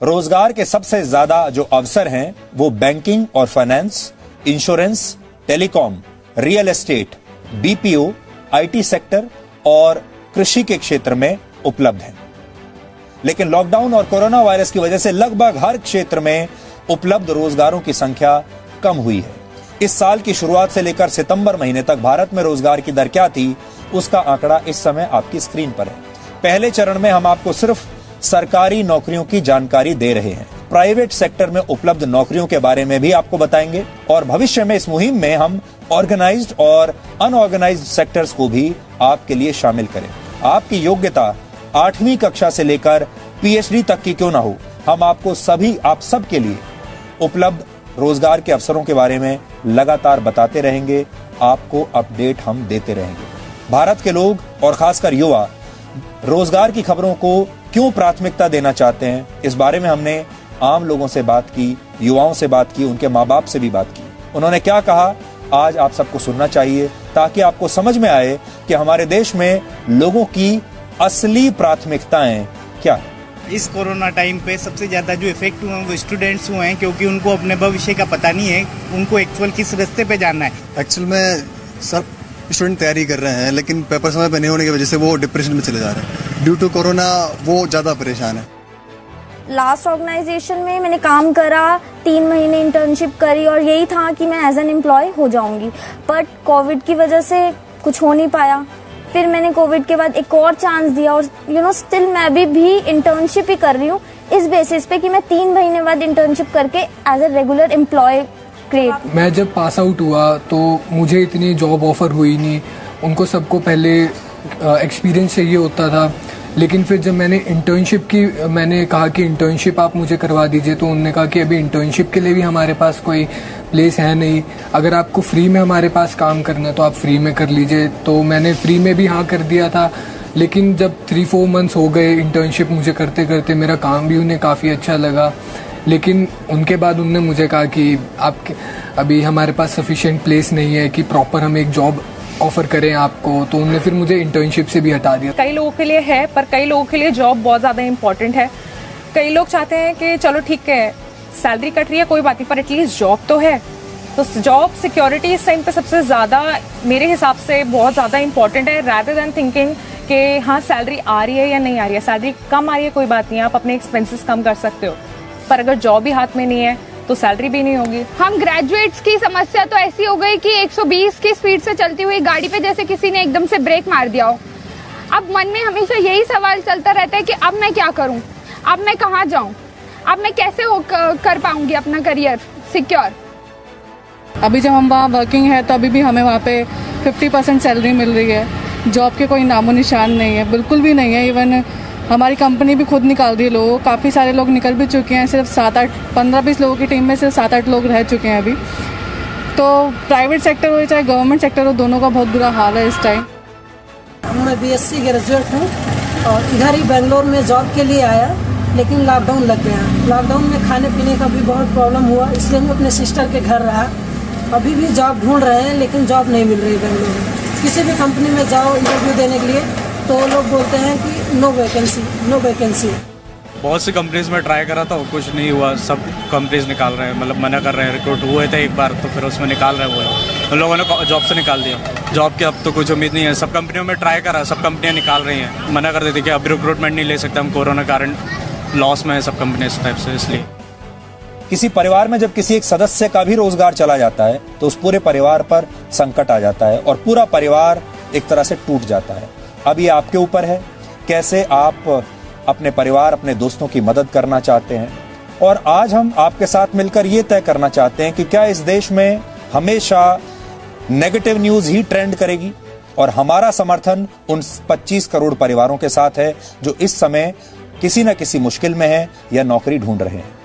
रोजगार के सबसे ज्यादा जो अवसर हैं वो बैंकिंग और finance, insurance, telecom, real estate, BPO, IT sector और कृषि के क्षेत्र में उपलब्ध हैं। लेकिन लॉकडाउन और कोरोना वायरस की वजह से लगभग हर क्षेत्र में उपलब्ध रोजगारों की संख्या कम हुई है। इस साल की शुरुआत से लेकर सितंबर महीने तक भारत में रोजगार की दर क्या थी, उसका आंकड़ा इस समय आपकी स्क्रीन पर है। पहले चरण में हम आपको सिर्फ सरकारी नौकरियों की जानकारी दे रहे हैं। प्राइवेट सेक्टर में उपलब्ध नौकरियों के बारे में भी आपको बताएंगे और भविष्य में इस मुहिम में हम ऑर्गेनाइज्ड और अनऑर्गेनाइज्ड सेक्टर्स को भी आपके लिए शामिल करें। आपकी योग्यता 8वीं कक्षा से लेकर पीएचडी तक की क्यों ना हो, हम आपको आप सबके लिए उपलब्ध रोजगार के अवसरों के बारे में लगातार बताते रहेंगे, आपको अपडेट हम देते रहेंगे। भारत के लोग और खासकर युवा रोजगार की खबरों को क्यों प्राथमिकता देना चाहते हैं, इस बारे में हमने आम लोगों से बात की, युवाओं से बात की, उनके माँ बाप से भी बात की। उन्होंने क्या कहा आज आप सबको सुनना चाहिए ताकि आपको समझ में आए कि हमारे देश में लोगों की असली प्राथमिकताएं क्या है। इस कोरोना टाइम पे सबसे ज्यादा जो इफेक्ट हुए हैं वो स्टूडेंट्स हुए हैं, क्योंकि उनको अपने भविष्य का पता नहीं है, उनको एक्चुअल किस रास्ते पे जाना है। एक्चुअल में सब स्टूडेंट तैयारी कर रहे हैं, लेकिन पेपर समय पे नहीं होने की वजह से वो डिप्रेशन में चले जा रहे हैं। ड्यू टू कोरोना वो ज्यादा परेशान है। लास्ट ऑर्गेनाइजेशन में मैंने काम करा, 3 महीने इंटर्नशिप करी और यही था कि मैं एज एन एम्प्लॉय हो जाऊंगी, बट कोविड की वजह से कुछ हो नहीं पाया। फिर मैंने कोविड के बाद एक और चांस दिया और स्टिल मैं अभी भी इंटर्नशिप ही कर रही हूँ, इस बेसिस पे कि मैं 3 महीने बाद इंटर्नशिप करके as a regular employ create. मैं जब पास आउट हुआ तो मुझे इतनी जॉब ऑफर हुई नहीं, उनको सबको पहले एक्सपीरियंस चाहिए होता था। लेकिन फिर जब मैंने इंटर्नशिप की, मैंने कहा कि इंटर्नशिप आप मुझे करवा दीजिए, तो उन्होंने कहा कि अभी इंटर्नशिप के लिए भी हमारे पास कोई प्लेस है नहीं, अगर आपको फ्री में हमारे पास काम करना है तो आप फ्री में कर लीजिए। तो मैंने फ्री में भी हाँ कर दिया था। लेकिन जब 3-4 मंथ्स हो गए इंटर्नशिप मुझे करते करते, मेरा काम भी उन्हें काफ़ी अच्छा लगा। लेकिन उनके बाद उन्होंने मुझे कहा कि आपके अभी हमारे पास सफिशिएंट प्लेस नहीं है कि प्रॉपर हम एक जॉब ऑफर करें आपको, तो उन्होंने फिर मुझे इंटर्नशिप से भी हटा दिया। कई लोगों के लिए है, पर कई लोगों के लिए जॉब बहुत ज़्यादा इम्पोर्टेंट है। कई लोग चाहते हैं कि चलो ठीक है सैलरी कट रही है कोई बात नहीं, पर एटलीस्ट जॉब तो है। तो जॉब सिक्योरिटी इस टाइम पे सबसे ज़्यादा मेरे हिसाब से बहुत ज़्यादा इम्पोर्टेंट है, रैदर देन थिंकिंग कि हाँ सैलरी आ रही है या नहीं आ रही है। सैलरी कम आ रही है कोई बात नहीं, आप अपने एक्सपेंसेस कम कर सकते हो, पर अगर जॉब ही हाथ में नहीं है तो सैलरी भी नहीं होगी। हम ग्रेजुएट्स की समस्या तो ऐसी हो गई कि 120 की स्पीड से चलती हुई गाड़ी पे जैसे किसी ने एकदम से ब्रेक मार दिया हो। अब मन में हमेशा यही सवाल चलता रहता है कि अब मैं क्या करूं, अब मैं कहां जाऊं, अब मैं कैसे कर पाऊंगी अपना करियर सिक्योर। अभी जब हम वहाँ वर्किंग है तो अभी भी हमें वहाँ पे 50% सैलरी मिल रही है। जॉब के कोई नामो निशान नहीं है, बिल्कुल भी नहीं है। इवन हमारी कंपनी भी खुद निकाल दी है लोगों, काफ़ी सारे लोग निकल भी चुके हैं। सिर्फ 7-8 15-20 लोगों की टीम में सिर्फ 7-8 लोग रह चुके हैं अभी। तो प्राइवेट सेक्टर हो चाहे गवर्नमेंट सेक्टर हो, दोनों का बहुत बुरा हाल है इस टाइम। मैं BSc ग्रेजुएट हूँ और इधर ही बेंगलोर में जॉब के लिए आया, लेकिन लॉकडाउन लग गया। लॉकडाउन में खाने पीने का भी बहुत प्रॉब्लम हुआ, इसलिए मैं अपने सिस्टर के घर रहा। अभी भी जॉब ढूंढ रहे हैं, लेकिन जॉब नहीं मिल रही बेंगलोर में। किसी भी कंपनी में जाओ इंटरव्यू देने के लिए तो लोग बोलते हैं कि नो वैकेंसी। बहुत सी कंपनीज में ट्राई करा था, कुछ नहीं हुआ। सब कंपनीज निकाल रहे हैं, मतलब मना कर रहे हैं। रिक्रूट हुए थे एक बार तो फिर उसमें निकाल रहे हैं वो लोग। उन लोगों ने जॉब से निकाल दिया। जॉब की अब तो कुछ उम्मीद नहीं है। सब कंपनियों में ट्राई करा, सब कंपनियां निकाल रही हैं। मना कर देती कि अब रिक्रूटमेंट नहीं ले सकते हम, कोरोना कारण लॉस में है सब कंपनी इस टाइप से। इसलिए किसी परिवार में जब किसी एक सदस्य का भी रोजगार चला जाता है तो उस पूरे परिवार पर संकट आ जाता है और पूरा परिवार एक तरह से टूट जाता है। अब ये आपके ऊपर है, कैसे आप अपने परिवार, अपने दोस्तों की मदद करना चाहते हैं। और आज हम आपके साथ मिलकर ये तय करना चाहते हैं कि क्या इस देश में हमेशा नेगेटिव न्यूज ही ट्रेंड करेगी। और हमारा समर्थन उन 25 करोड़ परिवारों के साथ है जो इस समय किसी न किसी मुश्किल में है या नौकरी ढूंढ रहे हैं।